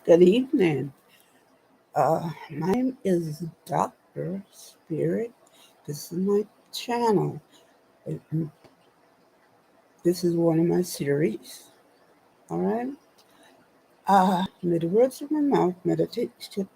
Good evening. My name is Dr. Spirit. This is my channel. And This is one of my series. All right. May the words of my mouth, meditation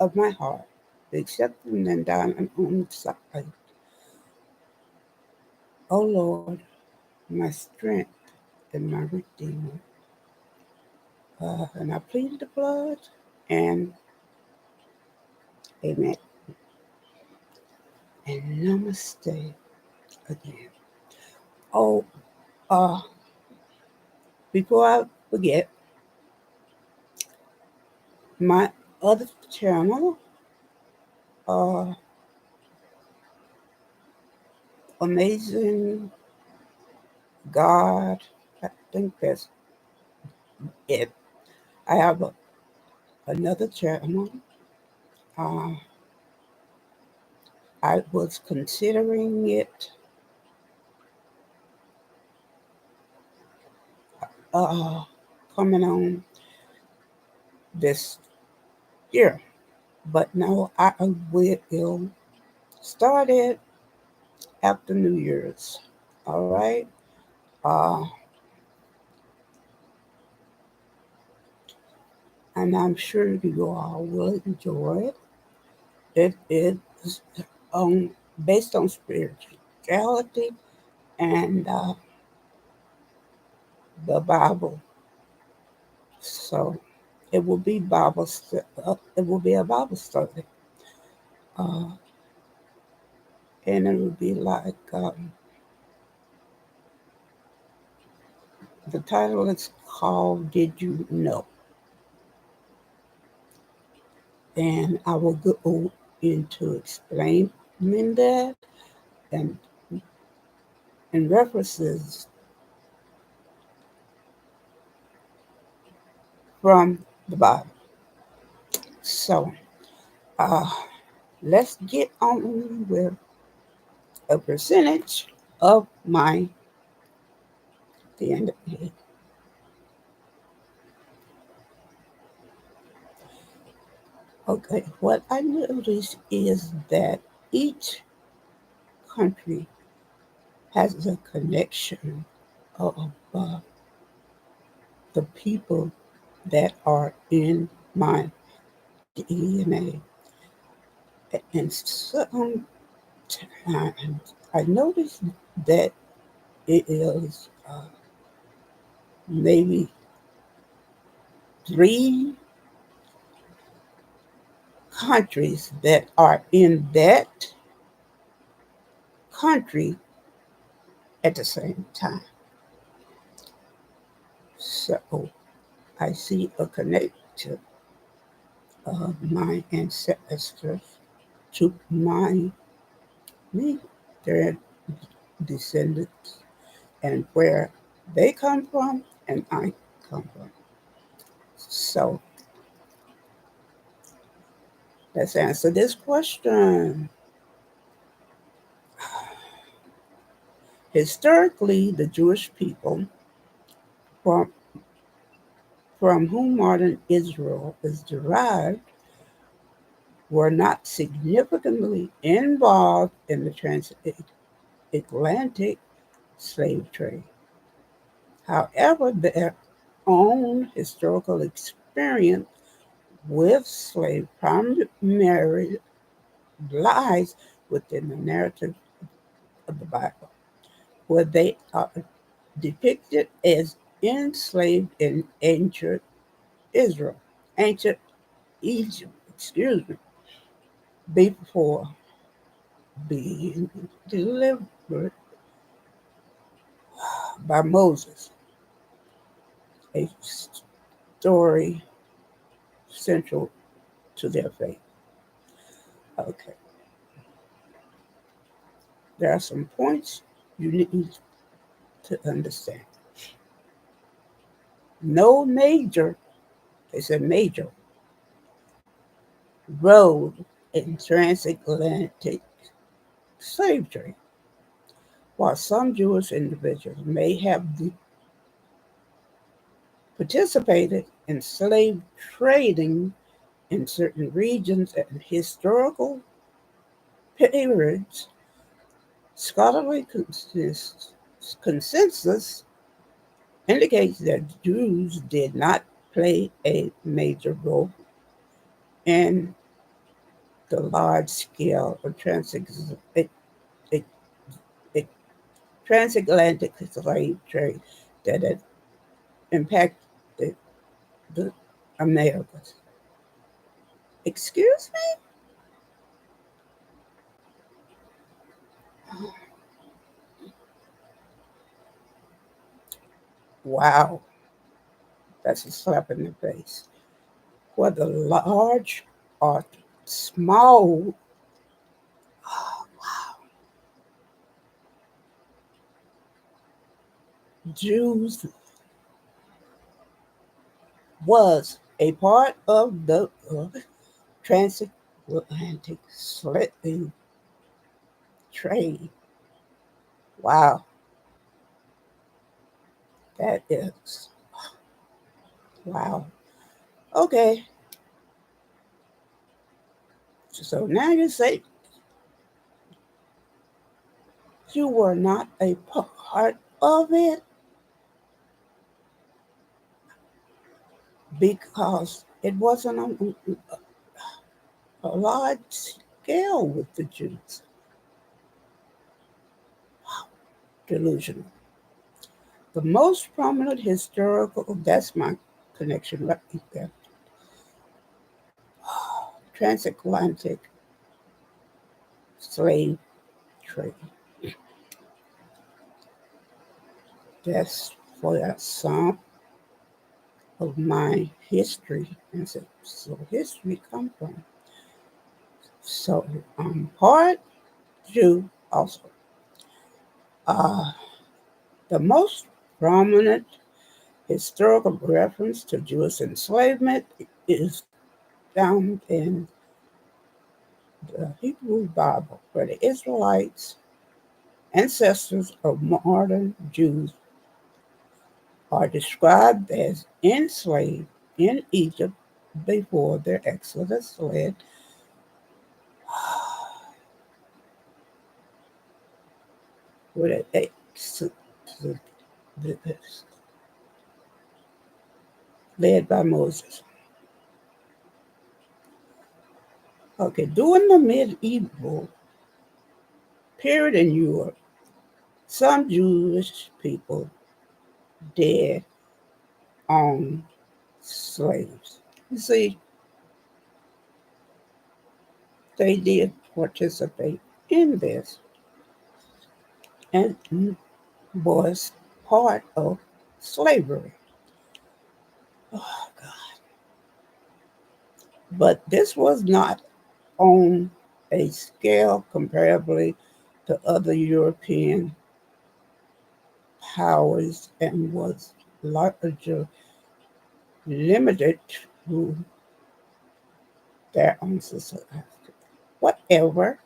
of my heart, be accepted and done on the side. O Lord, my strength and my redeemer. And I plead the blood and amen. And namaste again. Oh, uh, before I forget, my other channel, uh, Amazing God, I think that's it. I have another channel. Uh, I was considering it uh, coming on this year, but no, I will start it after New Year's. All right. Uh, and I'm sure you all will enjoy it. It is based on spirituality and the Bible. So it will be a Bible study, uh, and it will be like the title is called "Did You Know?" And I will go into explaining that and references from the Bible. So uh, let's get on with a percentage of my the end of it. Okay, what I noticed is that each country has a connection of the people that are in my DNA. And sometimes I noticed that it is maybe three countries that are in that country at the same time. So I see a connection of my ancestors to me, their descendants, and where they come from and I come from. So let's answer this question. Historically, the Jewish people from, from whom modern Israel is derived were not significantly involved in the transatlantic slave trade. However, their own historical experience with slave primarily lies within the narrative of the Bible, where they are depicted as enslaved in Israel, ancient Egypt, excuse me, before being delivered by Moses, a story central to their faith. Okay, there are some points you need to understand. No major, they said major, road in transatlantic slave trade. While some Jewish individuals may have participated in slave trading in certain regions and historical periods. Scholarly consensus indicates that Jews did not play a major role in the large scale of transatlantic slave trade that had impacted the Americas. Excuse me? Wow, that's a slap in the face. Whether large or small, Jews was a part of the transatlantic slave trade. Wow, that is wow. Okay, so now you say you were not a part of it because it wasn't on a large scale with the Jews. Delusional. The most prominent historical, that's my connection right there, transatlantic slave trade. That's where some of my history, ancestral history, come from. So I'm part Jew also. Uh, the most prominent historical reference to Jewish enslavement is found in the Hebrew Bible, where the Israelites, ancestors of modern Jews, are described as enslaved in Egypt before their exodus led with led by Moses. Okay, during the medieval period in Europe, some Jewish people did own slaves. You see, they did participate in this and was part of slavery. Oh, God. But this was not on a scale comparably to other European powers and was larger, limited to their own society. Whatever.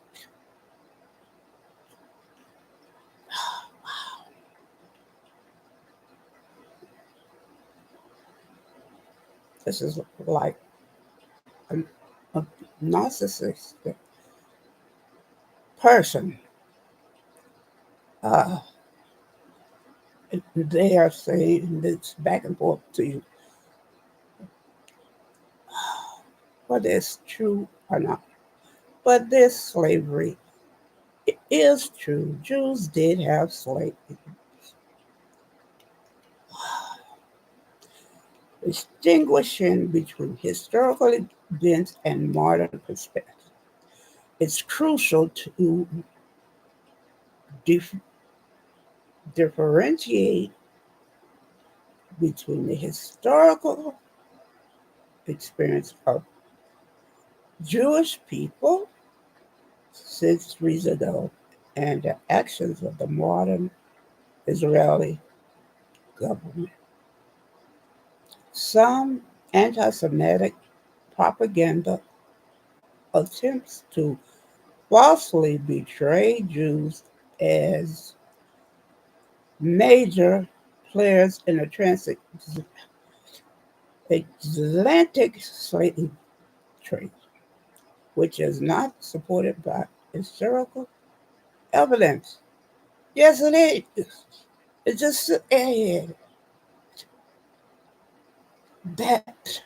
This is like a narcissistic person. Uh, they are saying this back and forth to you, whether it's true or not. But this slavery is true. Jews did have slaves. Distinguishing between historical events and modern perspective. It's crucial to dif- differentiate between the historical experience of Jewish people centuries ago and the actions of the modern Israeli government. Some anti Semitic propaganda attempts to falsely portray Jews as major players in the transit Atlantic slave trade, which is not supported by historical evidence. Yes, it is. It's just that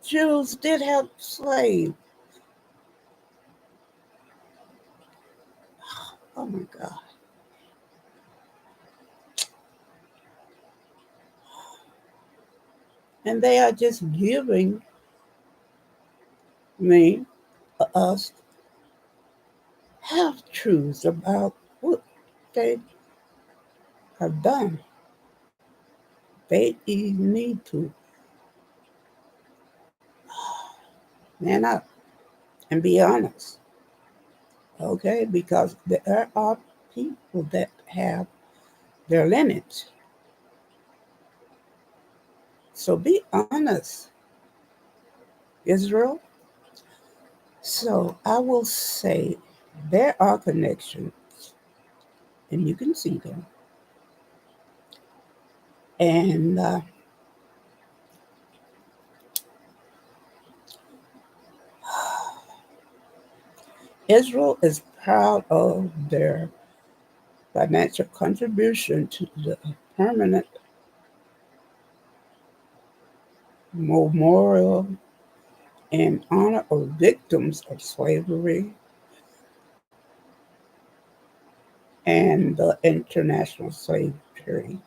Jews did have slaves. Oh my God. And they are just giving me, us, half truths about what they have done. They need to man up and be honest, okay? Because there are people that have their limits. So be honest, Israel. So I will say there are connections, and you can see them. And Israel is proud of their financial contribution to the permanent memorial in honor of victims of slavery and the international slave trade.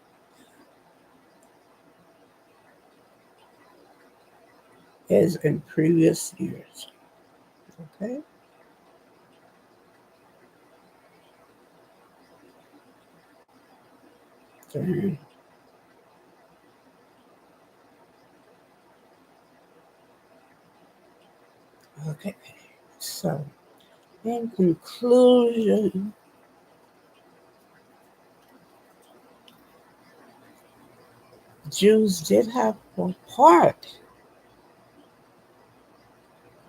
As in previous years. Okay? Turn. Okay. So, in conclusion, Jews did have a part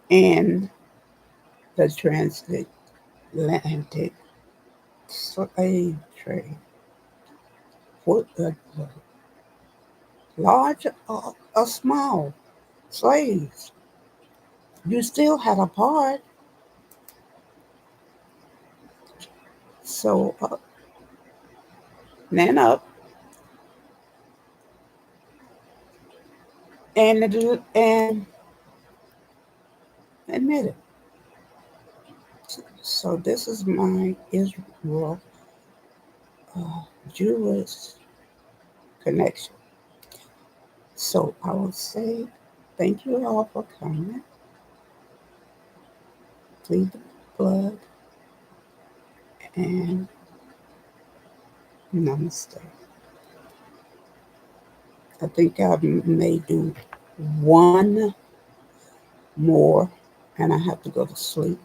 in the transatlantic slave trade. For the large or small slaves, you still had a part. So, man up and admit it. So, this is my Israel Jewish connection. So I will say thank you all for coming. Please blood and namaste. I think I may do one more and I have to go to sleep.